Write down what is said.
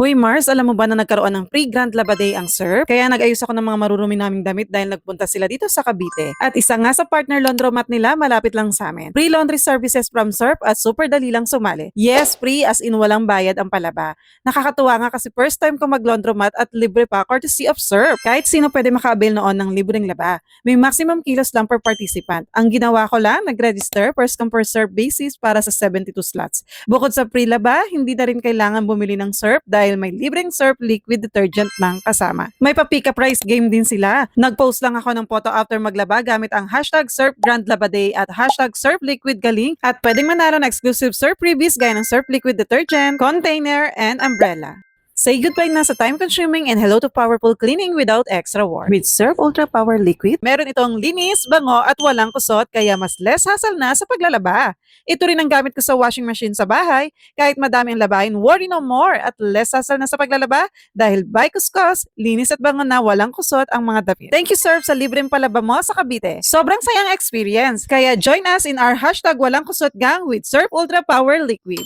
Hoy Mars, alam mo ba na nagkaroon ng free Grand Laba Day ang Surf? Kaya nag-ayos ako ng mga marurumi naming damit dahil nagpunta sila dito sa Cavite. At isa nga sa partner laundromat nila malapit lang sa amin. Free laundry services from Surf at super dali lang sumali. Yes, free as in walang bayad ang palaba. Nakakatuwa nga kasi first time ko mag-laundromat at libre pa courtesy of Surf. Kahit sino pwede maka-avail noon ng libreng laba. May maximum kilos lang per participant. Ang ginawa ko lang, nag-register first come first serve basis para sa 72 slots. Bukod sa free laba, hindi na rin kailangan bumili ng Surf dahil may libreng Surf liquid detergent lang kasama. May pa-pick up price game din sila. Nag-post lang ako ng photo after maglaba gamit ang hashtag Surf Grand Laba Day at hashtag Surf Liquid Galing at pwedeng manalo ng exclusive Surf freebies gaya ng Surf liquid detergent, container, and umbrella. Say goodbye na sa time-consuming and hello to powerful cleaning without extra work. With Surf Ultra Power Liquid, meron itong linis, bango at walang kusot kaya mas less hassle na sa paglalaba. Ito rin ang gamit ko sa washing machine sa bahay. Kahit madami ang labahin, worry no more at less hassle na sa paglalaba dahil by kuskus, linis at bango na walang kusot ang mga damit. Thank you Surf sa libreng palaba mo sa Cavite. Sobrang sayang experience. Kaya join us in our hashtag walang kusot gang with Surf Ultra Power Liquid.